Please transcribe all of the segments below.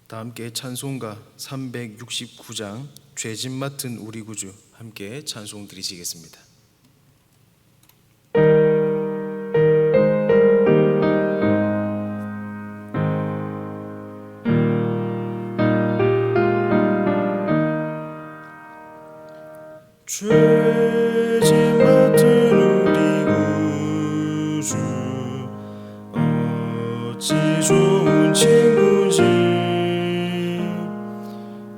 다 함께 찬송가 369장 죄짐 맡은 우리 구주 함께 찬송 드리시겠습니다. 죄짐 맡은 우리 구주 어찌 좋은 친구지.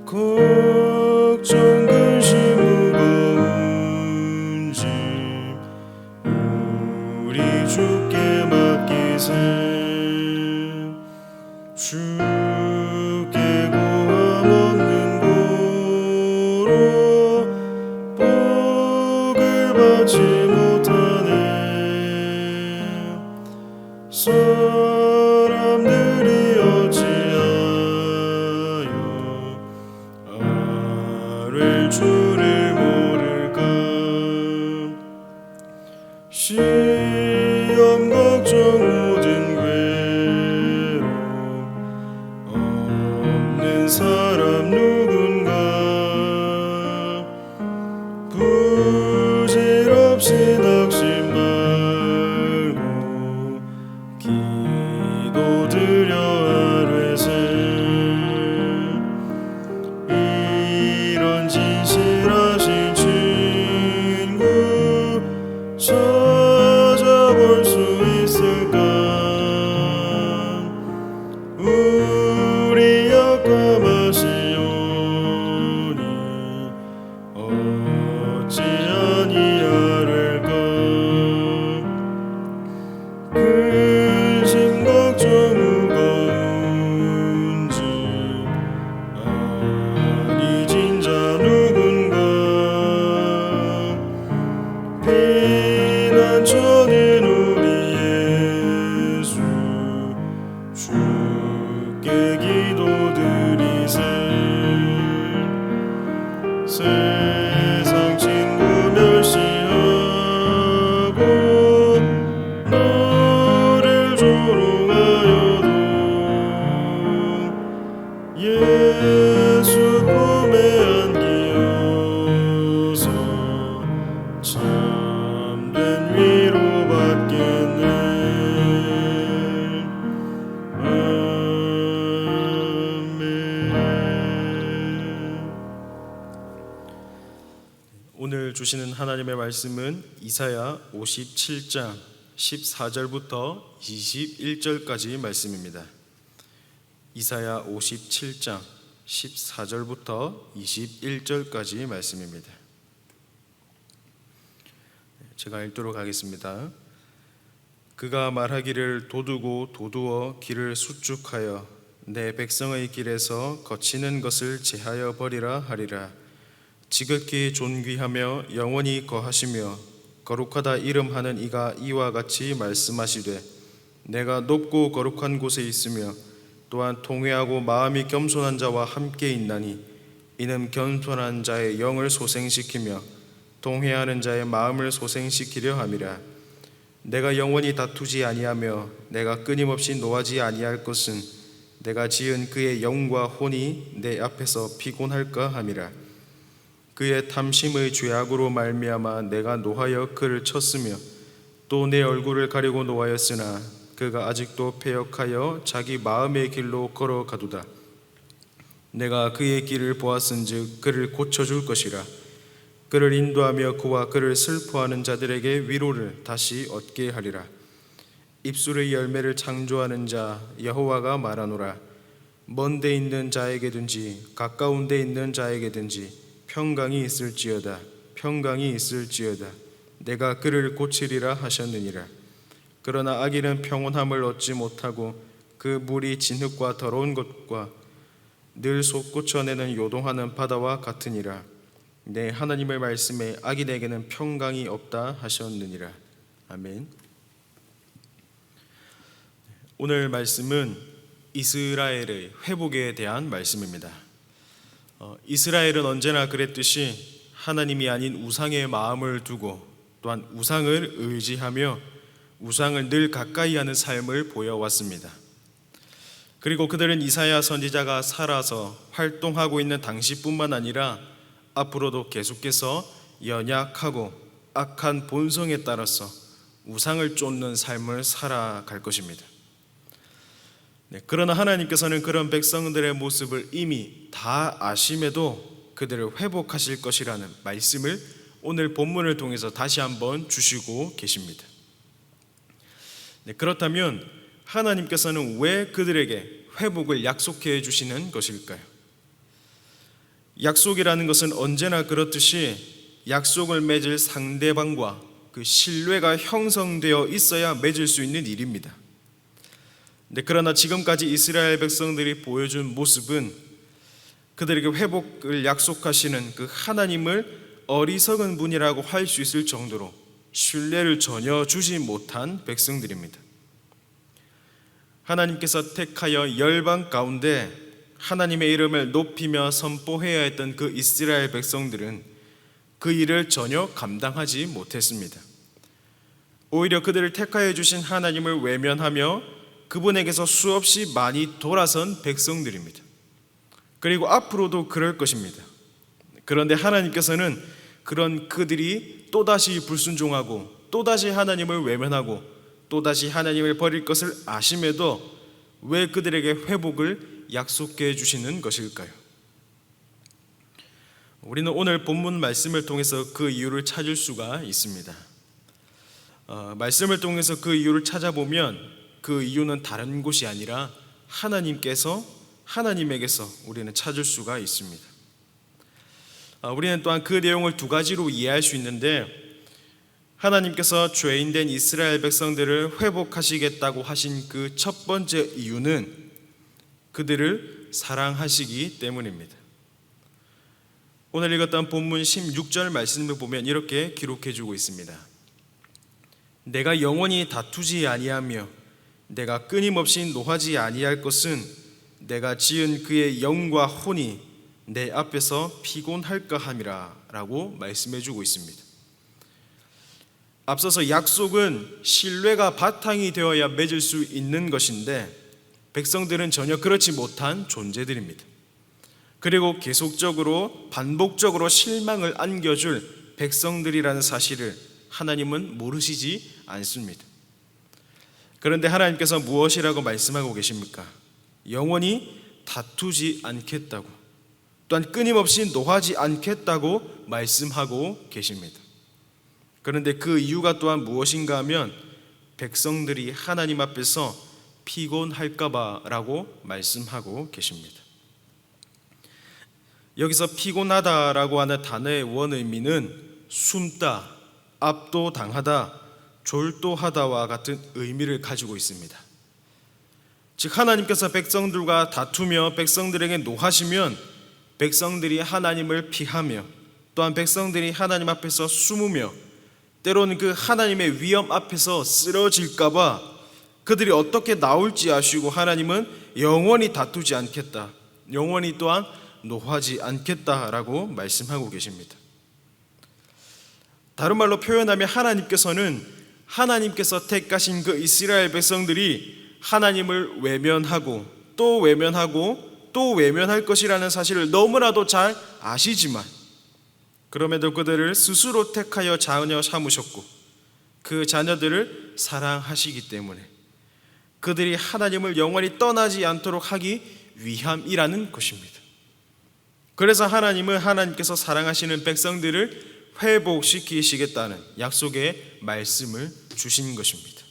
걱정 근심 무거운 짐 우리 주께 맡기세. 주께 고함 없는 고로 복을 받지 못하네. 사람들이 어찌하여 아랠 줄을 모를까. 시험 걱정 모든 괴로움 없는 사람 누군가. 부질없이 낙심 말고 기도드려 아뢰세. 이런 진실하신 친구 찾아볼 수 있을까. 우리 약함하시오니 어찌 아니하를까. 근심 걱정 무거운 짐 아니 진자 누군가. 피난처는 우리 예수 주께 기도드리세. 세상 친구 멸시하고 너를 조롱하여도 예수 품에 안기어서 참된 위로받겠네. 오늘 주시는 하나님의 말씀은 이사야 57장 14절부터 21절까지 말씀입니다. 이사야 57장 14절부터 21절까지 말씀입니다. 제가 읽도록 하겠습니다. 그가 말하기를 도두고 도두어 길을 수축하여 내 백성의 길에서 거치는 것을 제하여 버리라 하리라. 지극히 존귀하며 영원히 거하시며 거룩하다 이름하는 이가 이와 같이 말씀하시되 내가 높고 거룩한 곳에 있으며 또한 통회하고 마음이 겸손한 자와 함께 있나니 이는 겸손한 자의 영을 소생시키며 통회하는 자의 마음을 소생시키려 함이라. 내가 영원히 다투지 아니하며 내가 끊임없이 노하지 아니할 것은 내가 지은 그의 영과 혼이 내 앞에서 피곤할까 함이라. 그의 탐심의 죄악으로 말미암아 내가 노하여 그를 쳤으며 또 내 얼굴을 가리고 노하였으나 그가 아직도 패역하여 자기 마음의 길로 걸어가도다. 내가 그의 길을 보았은즉 그를 고쳐줄 것이라. 그를 인도하며 그와 그를 슬퍼하는 자들에게 위로를 다시 얻게 하리라. 입술의 열매를 창조하는 자 여호와가 말하노라. 먼 데 있는 자에게든지 가까운 데 있는 자에게든지 평강이 있을지어다. 평강이 있을지어다. 내가 그를 고치리라 하셨느니라. 그러나 악인은 평온함을 얻지 못하고 그 물이 진흙과 더러운 것과 늘 솟구쳐내는 요동하는 바다와 같으니라. 내 하나님의 말씀에 악인에게는 평강이 없다 하셨느니라. 아멘. 오늘 말씀은 이스라엘의 회복에 대한 말씀입니다. 이스라엘은 언제나 그랬듯이 하나님이 아닌 우상의 마음을 두고 또한 우상을 의지하며 우상을 늘 가까이 하는 삶을 보여왔습니다. 그리고 그들은 이사야 선지자가 살아서 활동하고 있는 당시뿐만 아니라 앞으로도 계속해서 연약하고 악한 본성에 따라서 우상을 쫓는 삶을 살아갈 것입니다. 그러나 하나님께서는 그런 백성들의 모습을 이미 다 아심에도 그들을 회복하실 것이라는 말씀을 오늘 본문을 통해서 다시 한번 주시고 계십니다. 그렇다면 하나님께서는 왜 그들에게 회복을 약속해 주시는 것일까요? 약속이라는 것은 언제나 그렇듯이 약속을 맺을 상대방과 그 신뢰가 형성되어 있어야 맺을 수 있는 일입니다. 그러나 지금까지 이스라엘 백성들이 보여준 모습은 그들에게 회복을 약속하시는 그 하나님을 어리석은 분이라고 할 수 있을 정도로 신뢰를 전혀 주지 못한 백성들입니다. 하나님께서 택하여 열방 가운데 하나님의 이름을 높이며 선포해야 했던 그 이스라엘 백성들은 그 일을 전혀 감당하지 못했습니다. 오히려 그들을 택하여 주신 하나님을 외면하며 그분에게서 수없이 많이 돌아선 백성들입니다. 그리고 앞으로도 그럴 것입니다. 그런데 하나님께서는 그런 그들이 또다시 불순종하고 또다시 하나님을 외면하고 또다시 하나님을 버릴 것을 아심에도 왜 그들에게 회복을 약속해 주시는 것일까요? 우리는 오늘 본문 말씀을 통해서 그 이유를 찾을 수가 있습니다. 말씀을 통해서 그 이유를 찾아보면 그 이유는 다른 곳이 아니라 하나님에게서 우리는 찾을 수가 있습니다. 우리는 또한 그 내용을 두 가지로 이해할 수 있는데, 하나님께서 죄인된 이스라엘 백성들을 회복하시겠다고 하신 그 첫 번째 이유는 그들을 사랑하시기 때문입니다. 오늘 읽었던 본문 16절 말씀을 보면 이렇게 기록해 주고 있습니다. 내가 영원히 다투지 아니하며 내가 끊임없이 노하지 아니할 것은 내가 지은 그의 영과 혼이 내 앞에서 피곤할까 함이라 라고 말씀해 주고 있습니다. 앞서서 약속은 신뢰가 바탕이 되어야 맺을 수 있는 것인데 백성들은 전혀 그렇지 못한 존재들입니다. 그리고 계속적으로 반복적으로 실망을 안겨줄 백성들이라는 사실을 하나님은 모르시지 않습니다. 그런데 하나님께서 무엇이라고 말씀하고 계십니까? 영원히 다투지 않겠다고, 또한 끊임없이 노하지 않겠다고 말씀하고 계십니다. 그런데 그 이유가 또한 무엇인가 하면 백성들이 하나님 앞에서 피곤할까봐라고 말씀하고 계십니다. 여기서 피곤하다라고 하는 단어의 원의미는 숨다, 압도당하다, 졸도하다와 같은 의미를 가지고 있습니다. 즉 하나님께서 백성들과 다투며 백성들에게 노하시면 백성들이 하나님을 피하며 또한 백성들이 하나님 앞에서 숨으며 때로는 그 하나님의 위험 앞에서 쓰러질까봐 그들이 어떻게 나올지 아시고 하나님은 영원히 다투지 않겠다, 영원히 또한 노하지 않겠다라고 말씀하고 계십니다. 다른 말로 표현하면 하나님께서 택하신 그 이스라엘 백성들이 하나님을 외면하고 또 외면하고 또 외면할 것이라는 사실을 너무나도 잘 아시지만 그럼에도 그들을 스스로 택하여 자녀 삼으셨고 그 자녀들을 사랑하시기 때문에 그들이 하나님을 영원히 떠나지 않도록 하기 위함이라는 것입니다. 그래서 하나님은 하나님께서 사랑하시는 백성들을 회복시키시겠다는 약속의 말씀을 주신 것입니다.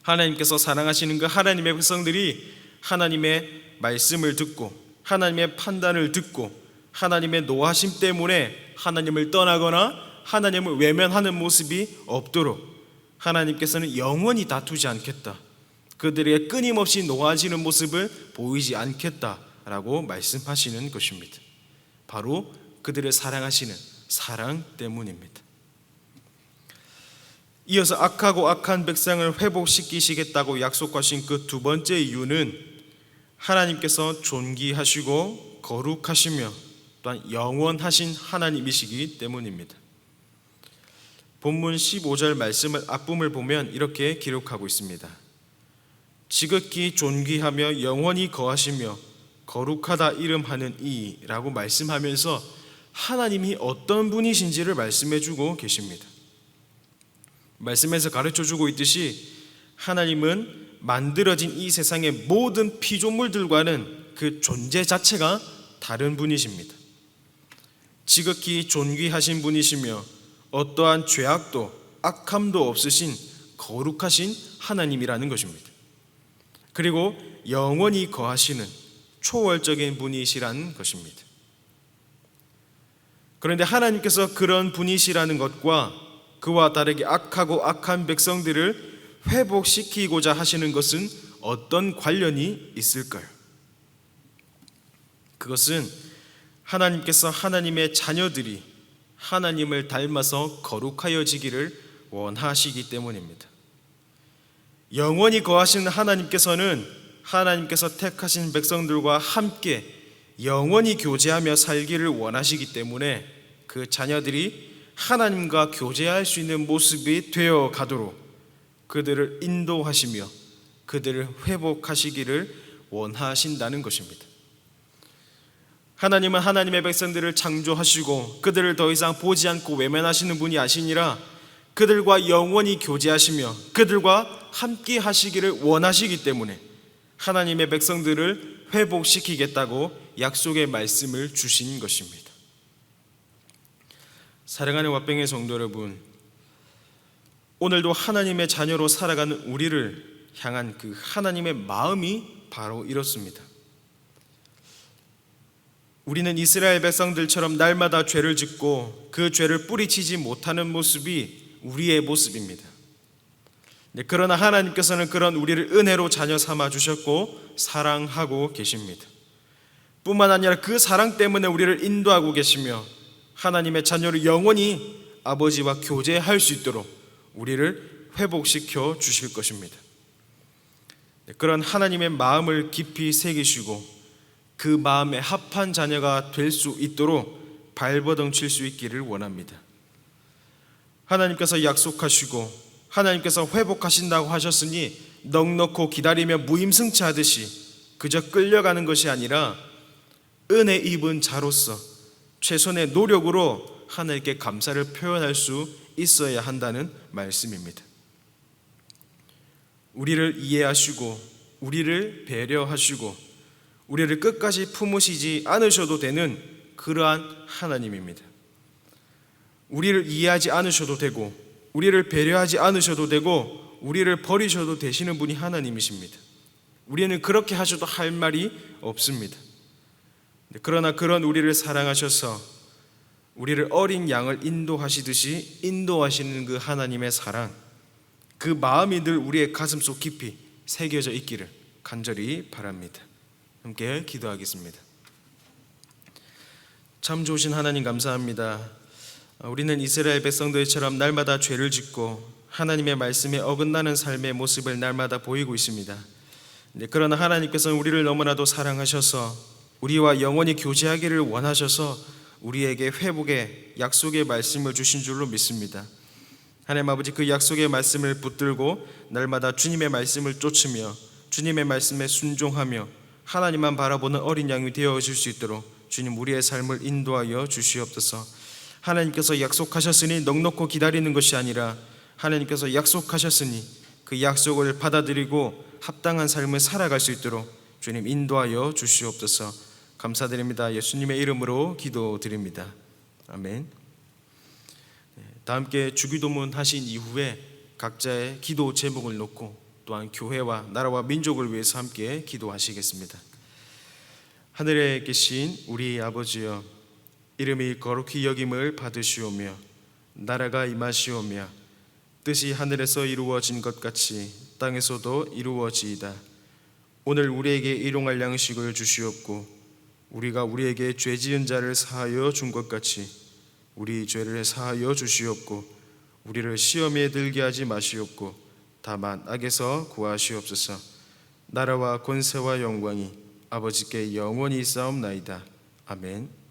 하나님께서 사랑하시는 그 하나님의 백성들이 하나님의 말씀을 듣고 하나님의 판단을 듣고 하나님의 노하심 때문에 하나님을 떠나거나 하나님을 외면하는 모습이 없도록 하나님께서는 영원히 다투지 않겠다, 그들에게 끊임없이 노하시는 모습을 보이지 않겠다라고 말씀하시는 것입니다. 바로 그들을 사랑하시는 사랑 때문입니다. 이어서 악하고 악한 백성을 회복시키시겠다고 약속하신 그 두 번째 이유는 하나님께서 존귀하시고 거룩하시며 또한 영원하신 하나님이시기 때문입니다. 본문 15절 말씀을 앞부분을 보면 이렇게 기록하고 있습니다. 지극히 존귀하며 영원히 거하시며 거룩하다 이름하는 이라고 말씀하면서 하나님이 어떤 분이신지를 말씀해주고 계십니다. 말씀에서 가르쳐주고 있듯이 하나님은 만들어진 이 세상의 모든 피조물들과는 그 존재 자체가 다른 분이십니다. 지극히 존귀하신 분이시며 어떠한 죄악도 악함도 없으신 거룩하신 하나님이라는 것입니다. 그리고 영원히 거하시는 초월적인 분이시라는 것입니다. 그런데 하나님께서 그런 분이시라는 것과 그와 다르게 악하고 악한 백성들을 회복시키고자 하시는 것은 어떤 관련이 있을까요? 그것은 하나님께서 하나님의 자녀들이 하나님을 닮아서 거룩하여지기를 원하시기 때문입니다. 영원히 거하시는 하나님께서는 하나님께서 택하신 백성들과 함께 영원히 교제하며 살기를 원하시기 때문에 그 자녀들이 하나님과 교제할 수 있는 모습이 되어 가도록 그들을 인도하시며 그들을 회복하시기를 원하신다는 것입니다. 하나님은 하나님의 백성들을 창조하시고 그들을 더 이상 보지 않고 외면하시는 분이 아시니라 그들과 영원히 교제하시며 그들과 함께 하시기를 원하시기 때문에 하나님의 백성들을 회복시키겠다고 약속의 말씀을 주신 것입니다. 사랑하는 왓뱅의 성도 여러분, 오늘도 하나님의 자녀로 살아가는 우리를 향한 그 하나님의 마음이 바로 이렇습니다. 우리는 이스라엘 백성들처럼 날마다 죄를 짓고 그 죄를 뿌리치지 못하는 모습이 우리의 모습입니다. 그러나 하나님께서는 그런 우리를 은혜로 자녀 삼아 주셨고 사랑하고 계십니다. 뿐만 아니라 그 사랑 때문에 우리를 인도하고 계시며 하나님의 자녀를 영원히 아버지와 교제할 수 있도록 우리를 회복시켜 주실 것입니다. 그런 하나님의 마음을 깊이 새기시고 그 마음에 합한 자녀가 될 수 있도록 발버둥 칠 수 있기를 원합니다. 하나님께서 약속하시고 하나님께서 회복하신다고 하셨으니 넉넉히 기다리며 무임승차하듯이 그저 끌려가는 것이 아니라 은혜 입은 자로서 최선의 노력으로 하나님께 감사를 표현할 수 있어야 한다는 말씀입니다. 우리를 이해하시고 우리를 배려하시고 우리를 끝까지 품으시지 않으셔도 되는 그러한 하나님입니다. 우리를 이해하지 않으셔도 되고 우리를 배려하지 않으셔도 되고 우리를 버리셔도 되시는 분이 하나님이십니다. 우리는 그렇게 하셔도 할 말이 없습니다. 그러나 그런 우리를 사랑하셔서 우리를 어린 양을 인도하시듯이 인도하시는 그 하나님의 사랑, 그 마음이 늘 우리의 가슴속 깊이 새겨져 있기를 간절히 바랍니다. 함께 기도하겠습니다. 참 좋으신 하나님 감사합니다. 우리는 이스라엘 백성들처럼 날마다 죄를 짓고 하나님의 말씀에 어긋나는 삶의 모습을 날마다 보이고 있습니다. 그러나 하나님께서는 우리를 너무나도 사랑하셔서 우리와 영원히 교제하기를 원하셔서 우리에게 회복의 약속의 말씀을 주신 줄로 믿습니다. 하나님 아버지, 그 약속의 말씀을 붙들고 날마다 주님의 말씀을 쫓으며 주님의 말씀에 순종하며 하나님만 바라보는 어린 양이 되어질 수 있도록 주님 우리의 삶을 인도하여 주시옵소서. 하나님께서 약속하셨으니 넉넉히 기다리는 것이 아니라 하나님께서 약속하셨으니 그 약속을 받아들이고 합당한 삶을 살아갈 수 있도록 주님 인도하여 주시옵소서. 감사드립니다. 예수님의 이름으로 기도드립니다. 아멘. 다 함께 주기도문 하신 이후에 각자의 기도 제목을 놓고 또한 교회와 나라와 민족을 위해서 함께 기도하시겠습니다. 하늘에 계신 우리 아버지여, 이름이 거룩히 여김을 받으시오며 나라가 임하시오며 뜻이 하늘에서 이루어진 것 같이 땅에서도 이루어지이다. 오늘 우리에게 일용할 양식을 주시옵고 우리가 우리에게 죄 지은 자를 사하여 준 것 같이 우리 죄를 사하여 주시옵고 우리를 시험에 들게 하지 마시옵고 다만 악에서 구하시옵소서. 나라와 권세와 영광이 아버지께 영원히 있사옵나이다. 아멘.